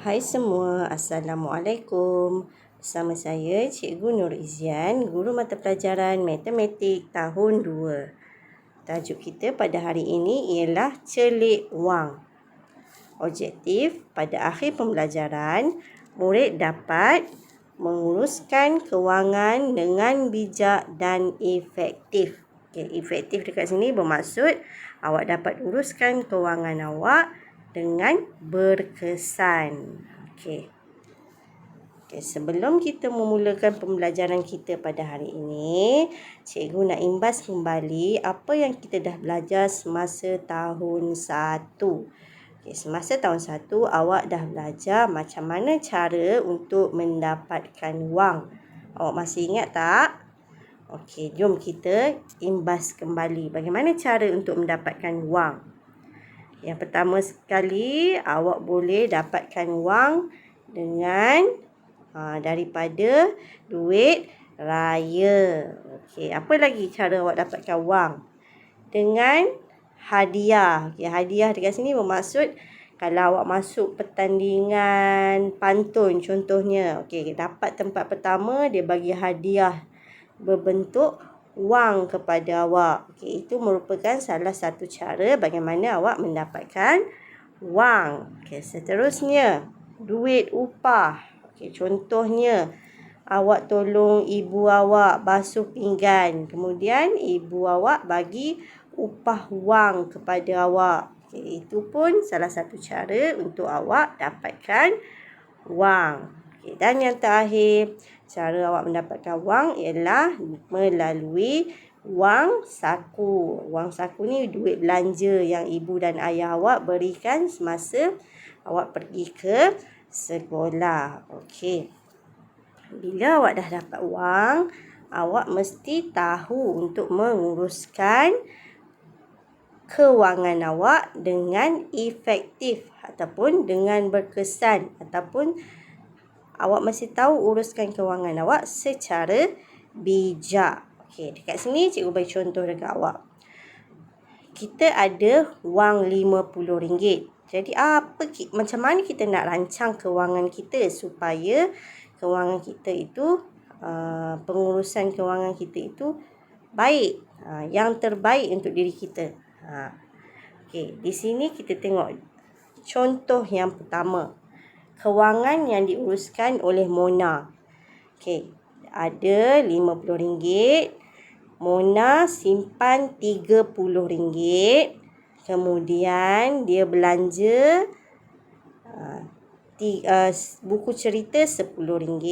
Hai semua, Assalamualaikum. Bersama saya Cikgu Nur Izian, Guru Mata Pelajaran Matematik tahun 2. Tajuk kita pada hari ini ialah celik wang. Objektif pada akhir pembelajaran, murid dapat menguruskan kewangan dengan bijak dan efektif. Efektif dekat sini bermaksud awak dapat uruskan kewangan awak dengan berkesan. Sebelum kita memulakan pembelajaran kita pada hari ini, cikgu nak imbas kembali apa yang kita dah belajar semasa tahun 1. Semasa tahun 1, awak dah belajar macam mana cara untuk mendapatkan wang. Awak masih ingat tak? Jom kita imbas kembali bagaimana cara untuk mendapatkan wang. Yang pertama sekali, awak boleh dapatkan wang dengan daripada duit raya. Apa lagi cara awak dapatkan wang? Dengan hadiah. Hadiah dekat sini bermaksud kalau awak masuk pertandingan pantun contohnya. Dapat tempat pertama, dia bagi hadiah berbentuk wang kepada awak. Itu merupakan salah satu cara bagaimana awak mendapatkan wang. Seterusnya, duit upah. Contohnya, awak tolong ibu awak basuh pinggan. Kemudian, ibu awak bagi upah wang kepada awak. Itu pun salah satu cara untuk awak dapatkan wang. Dan yang terakhir, cara awak mendapatkan wang ialah melalui wang saku. Wang saku ni duit belanja yang ibu dan ayah awak berikan semasa awak pergi ke sekolah. Bila awak dah dapat wang, awak mesti tahu untuk menguruskan kewangan awak dengan efektif ataupun dengan berkesan, ataupun awak mesti tahu uruskan kewangan awak secara bijak. Dekat sini cikgu bagi contoh dekat awak. Kita ada wang RM50. Jadi macam mana kita nak rancang kewangan kita supaya kewangan kita itu, pengurusan kewangan kita itu baik, yang terbaik untuk diri kita. Di sini kita tengok contoh yang pertama. Kewangan yang diuruskan oleh Mona. Ada RM50. Mona simpan RM30. Kemudian dia belanja buku cerita RM10.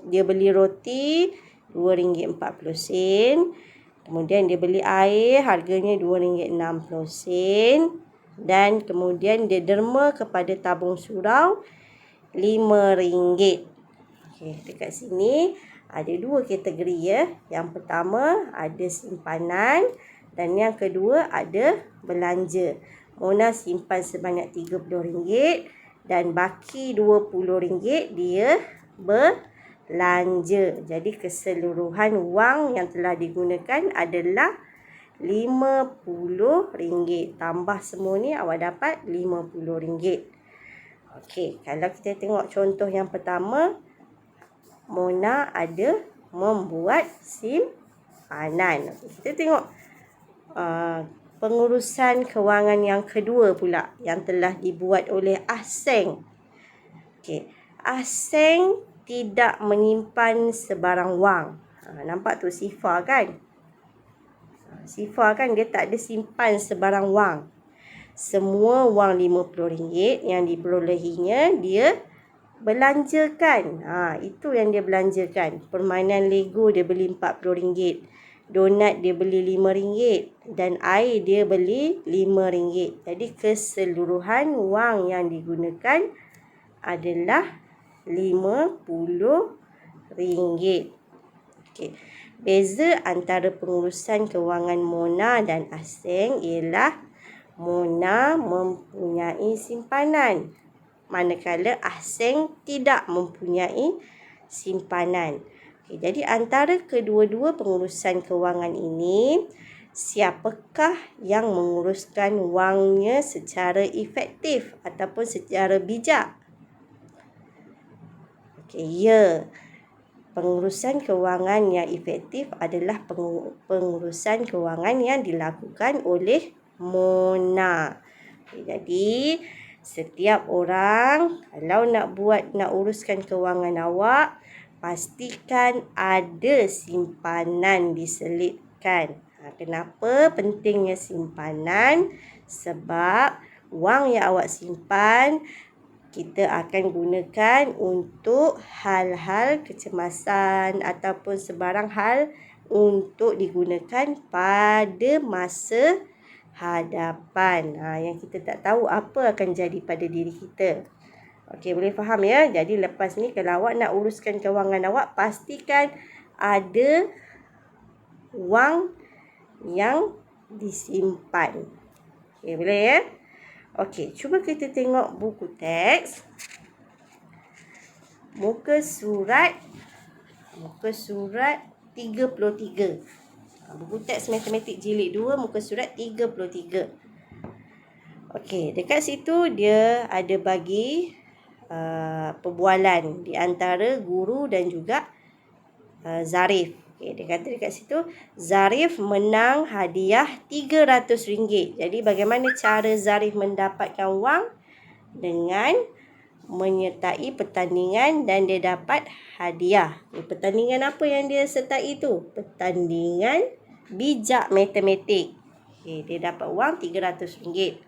Dia beli roti RM2.40. Kemudian dia beli air harganya RM2.60. Dan kemudian dia derma kepada tabung surau RM5. Dekat sini ada dua kategori ya. Yang pertama ada simpanan dan yang kedua ada belanja. Mona simpan sebanyak RM30 dan baki RM20 dia belanja. Jadi keseluruhan wang yang telah digunakan adalah RM50. Tambah semua ni awak dapat RM50. Kalau kita tengok contoh yang pertama, Mona ada membuat simpanan. Kita tengok pengurusan kewangan yang kedua pula yang telah dibuat oleh Ah Seng. Ah Seng tidak menyimpan sebarang wang. Nampak tu Sifa kan? Sifa kan dia tak ada simpan sebarang wang. Semua wang RM50 yang diperolehinya dia belanjakan. Itu yang dia belanjakan. Permainan Lego dia beli RM40. Donat dia beli RM5 dan air dia beli RM5. Jadi keseluruhan wang yang digunakan adalah RM50. Beza antara pengurusan kewangan Mona dan Ah Seng ialah Mona mempunyai simpanan, manakala Ah Seng tidak mempunyai simpanan. Jadi antara kedua-dua pengurusan kewangan ini, siapakah yang menguruskan wangnya secara efektif ataupun secara bijak? Okey, ya. Pengurusan kewangan yang efektif adalah pengurusan kewangan yang dilakukan oleh Mona. Okay, jadi setiap orang kalau nak uruskan kewangan awak, pastikan ada simpanan diselitkan. Kenapa pentingnya simpanan? Sebab wang yang awak simpan kita akan gunakan untuk hal-hal kecemasan ataupun sebarang hal untuk digunakan pada masa hadapan. Yang kita tak tahu apa akan jadi pada diri kita. Okey, boleh faham ya? Jadi lepas ni kalau awak nak uruskan kewangan awak, pastikan ada wang yang disimpan. Okey, boleh ya? Okey, cuba kita tengok buku teks. Muka surat 33. Buku teks matematik jilid 2, muka surat 33. Okey, dekat situ dia ada bagi perbualan di antara guru dan juga Zarif. Okay, dia kata dekat situ, Zarif menang hadiah RM300. Jadi bagaimana cara Zarif mendapatkan wang? Dengan menyertai pertandingan dan dia dapat hadiah. Pertandingan apa yang dia sertai tu? Pertandingan bijak matematik. Okay, dia dapat wang RM300.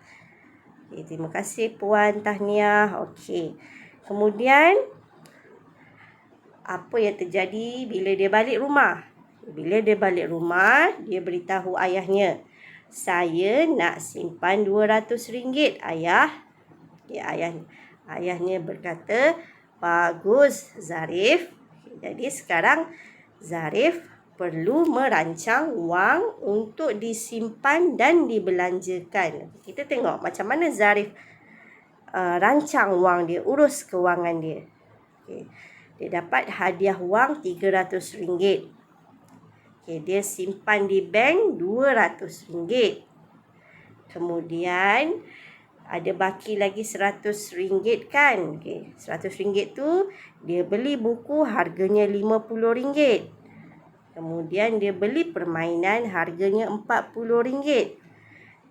Okay, terima kasih Puan Tahniah. Okay. Kemudian apa yang terjadi bila dia balik rumah? Bila dia balik rumah, dia beritahu ayahnya, saya nak simpan RM200, ayah. Ya, ayahnya berkata, bagus Zarif. Jadi sekarang Zarif perlu merancang wang untuk disimpan dan dibelanjakan. Kita tengok macam mana Zarif rancang wang dia, urus kewangan dia. Okay. Dia dapat hadiah wang RM300. Okay, dia simpan di bank RM200. Kemudian ada baki lagi RM100 kan. Okay, RM100 tu dia beli buku harganya RM50. Kemudian dia beli permainan harganya RM40.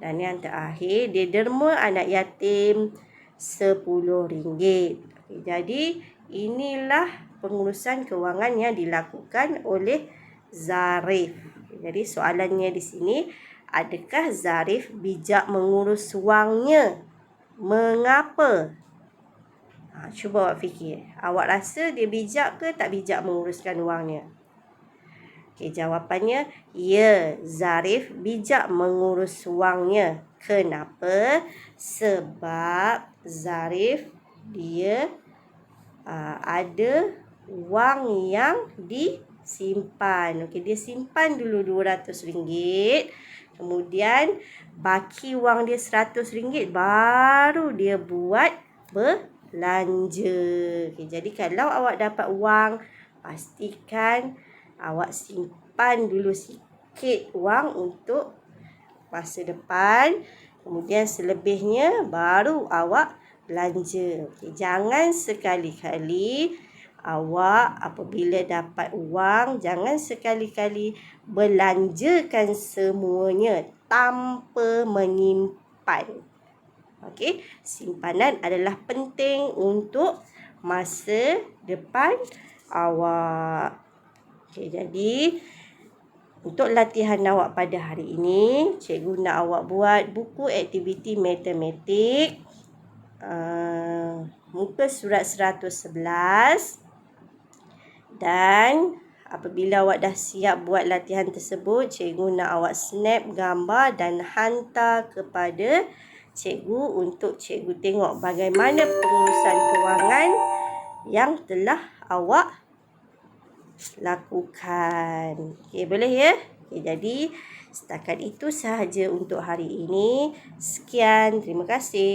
Dan yang terakhir dia derma anak yatim RM10. Okay, jadi inilah pengurusan kewangan yang dilakukan oleh Zarif. Jadi soalannya di sini, adakah Zarif bijak mengurus wangnya? Mengapa? Cuba awak fikir. Awak rasa dia bijak ke tak bijak menguruskan wangnya? Okay, jawapannya, ya, Zarif bijak mengurus wangnya. Kenapa? Sebab Zarif dia ada wang yang disimpan. Okey, dia simpan dulu RM200. Kemudian baki wang dia RM100, baru dia buat belanja. Okey, jadi kalau awak dapat wang, pastikan awak simpan dulu sikit wang untuk masa depan. Kemudian selebihnya baru awak belanja. Okay, jangan sekali-kali awak apabila dapat wang, jangan sekali-kali belanjakan semuanya tanpa menyimpan. Okey, simpanan adalah penting untuk masa depan awak. Okey, jadi untuk latihan awak pada hari ini, cikgu nak awak buat buku aktiviti matematik muka surat 111. Dan apabila awak dah siap buat latihan tersebut, cikgu nak awak snap gambar dan hantar kepada cikgu untuk cikgu tengok bagaimana pengurusan kewangan yang telah awak lakukan. Okey, boleh ya? Okey, jadi setakat itu sahaja untuk hari ini. Sekian, terima kasih.